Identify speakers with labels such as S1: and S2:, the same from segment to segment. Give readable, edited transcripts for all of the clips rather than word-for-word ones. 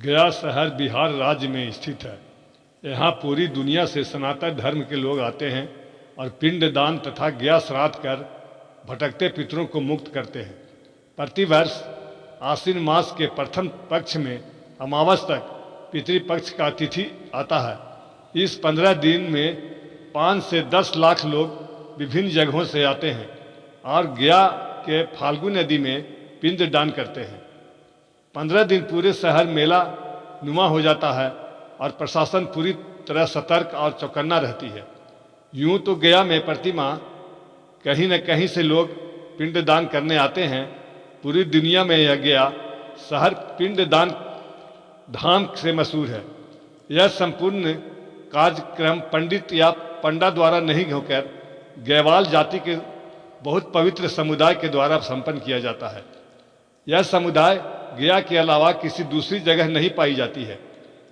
S1: गया शहर बिहार राज्य में स्थित है। यहाँ पूरी दुनिया से सनातन धर्म के लोग आते हैं और पिंडदान तथा गया श्राद्ध कर भटकते पितरों को मुक्त करते हैं। प्रतिवर्ष आश्विन मास के प्रथम पक्ष में अमावस तक पितृपक्ष का तिथि आता है। इस 15 दिन में 5 से 10 लाख लोग विभिन्न जगहों से आते हैं और गया के फाल्गु नदी में पिंड दान करते हैं। 15 दिन पूरे शहर मेला नुमा हो जाता है और प्रशासन पूरी तरह सतर्क और चौकन्ना रहती है। यूं तो गया में प्रतिमा कहीं न कहीं से लोग पिंड दान करने आते हैं। पूरी दुनिया में यह गया शहर पिंड दान धाम से मशहूर है। यह संपूर्ण कार्यक्रम पंडित या पंडा द्वारा नहीं होकर गैवाल जाति के बहुत पवित्र समुदाय के द्वारा संपन्न किया जाता है। यह समुदाय गया के अलावा किसी दूसरी जगह नहीं पाई जाती है।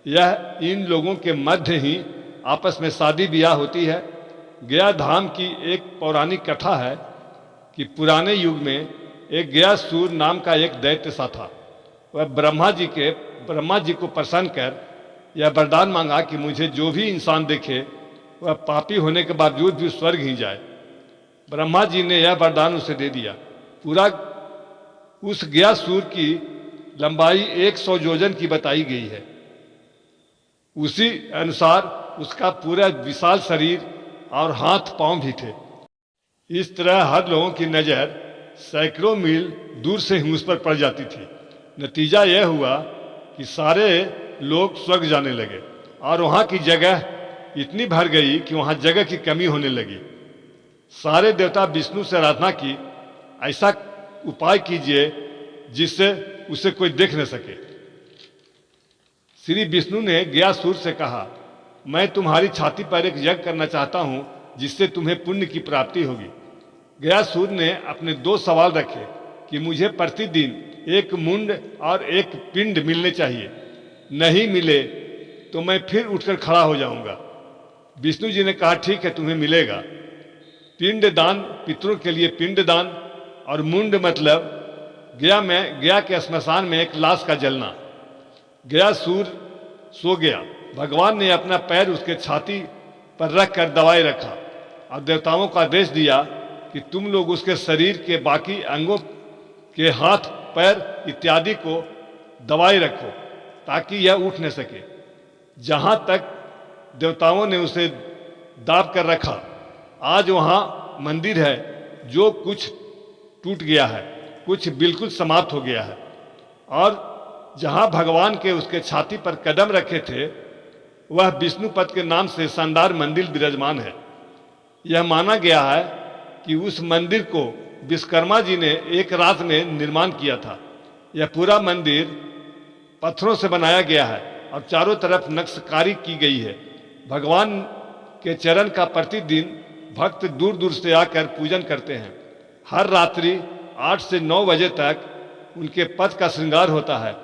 S1: यह इन लोगों के मध्य ही आपस में शादी ब्याह होती है। गया धाम की एक पौराणिक कथा है कि पुराने युग में एक गया सूर नाम का एक दैत्य सा था। वह ब्रह्मा जी को प्रसन्न कर यह वरदान मांगा कि मुझे जो भी इंसान देखे वह पापी होने के बावजूद भी स्वर्ग ही जाए। ब्रह्मा जी ने यह वरदान उसे दे दिया। पूरा उस गया सूर की लंबाई 100 योजन की बताई गई है। उसी अनुसार उसका पूरा विशाल शरीर और हाथ पांव भी थे। इस तरह हर लोगों की नज़र सैकड़ों मील दूर से ही उस पर पड़ जाती थी। नतीजा यह हुआ कि सारे लोग स्वर्ग जाने लगे और वहाँ की जगह इतनी भर गई कि वहाँ जगह की कमी होने लगी। सारे देवता विष्णु से आराधना की, ऐसा उपाय कीजिए जिससे उसे कोई देख न सके। श्री विष्णु ने गयासुर से कहा, मैं तुम्हारी छाती पर एक यज्ञ करना चाहता हूँ जिससे तुम्हें पुण्य की प्राप्ति होगी। गयासुर ने अपने 2 सवाल रखे कि मुझे प्रतिदिन एक मुंड और एक पिंड मिलने चाहिए, नहीं मिले तो मैं फिर उठकर खड़ा हो जाऊंगा। विष्णु जी ने कहा, ठीक है, तुम्हें मिलेगा। पिंड दान पितरों के लिए पिंड दान और मुंड मतलब गया के श्मशान में एक लाश का जलना। गयासुर सो गया। भगवान ने अपना पैर उसके छाती पर रखकर दबाए रखा और देवताओं का आदेश दिया कि तुम लोग उसके शरीर के बाकी अंगों के हाथ पैर इत्यादि को दबाए रखो ताकि यह उठ न सके। जहाँ तक देवताओं ने उसे दाब कर रखा, आज वहाँ मंदिर है। जो कुछ टूट गया है, कुछ बिल्कुल समाप्त हो गया है। और जहाँ भगवान के उसके छाती पर कदम रखे थे वह विष्णुपद के नाम से शानदार मंदिर विराजमान है। यह माना गया है कि उस मंदिर को विश्वकर्मा जी ने एक रात में निर्माण किया था। यह पूरा मंदिर पत्थरों से बनाया गया है और चारों तरफ नक्शकारी की गई है। भगवान के चरण का प्रतिदिन भक्त दूर दूर से आकर पूजन करते हैं। हर रात्रि 8 से 9 बजे तक उनके पद का श्रृंगार होता है।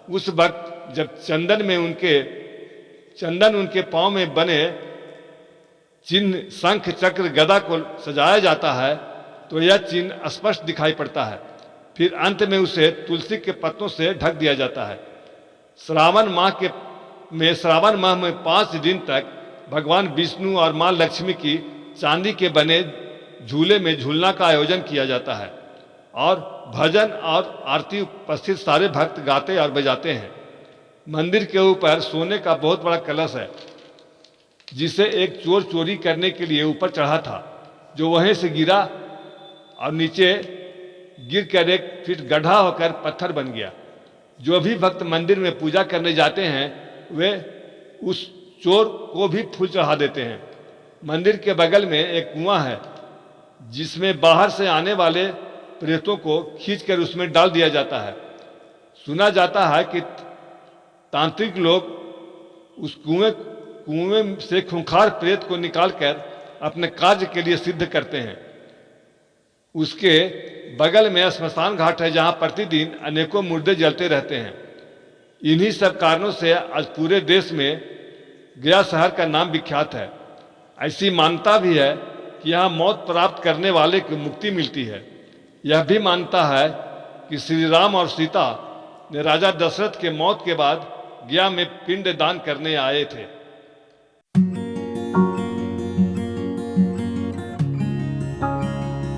S1: उस वक्त जब चंदन उनके पांव में बने चिन्ह शंख चक्र गदा को सजाया जाता है तो यह चिन्ह स्पष्ट दिखाई पड़ता है। फिर अंत में उसे तुलसी के पत्तों से ढक दिया जाता है। श्रावण माह में 5 दिन तक भगवान विष्णु और मां लक्ष्मी की चांदी के बने झूले में झूलना का आयोजन किया जाता है और भजन और आरती उपस्थित सारे भक्त गाते और बजाते हैं। मंदिर के ऊपर सोने का बहुत बड़ा कलश है जिसे एक चोर चोरी करने के लिए ऊपर चढ़ा था, जो वहीं से गिरा और नीचे गिरकर 1 फीट गड्ढा होकर पत्थर बन गया। जो भी भक्त मंदिर में पूजा करने जाते हैं वे उस चोर को भी फूल चढ़ा देते हैं। मंदिर के बगल में एक कुआं है जिसमें बाहर से आने वाले प्रेतों को खींचकर उसमें डाल दिया जाता है। सुना जाता है कि तांत्रिक लोग उस कुएं से खूंखार प्रेत को निकालकर अपने कार्य के लिए सिद्ध करते हैं। उसके बगल में श्मशान घाट है जहां प्रतिदिन अनेकों मुर्दे जलते रहते हैं। इन्हीं सब कारणों से आज पूरे देश में गया शहर का नाम विख्यात है। ऐसी मान्यता भी है कि यहाँ मौत प्राप्त करने वाले को मुक्ति मिलती है। यह भी मानता है कि श्री राम और सीता ने राजा दशरथ के मौत के बाद गया में पिंड दान करने आए थे।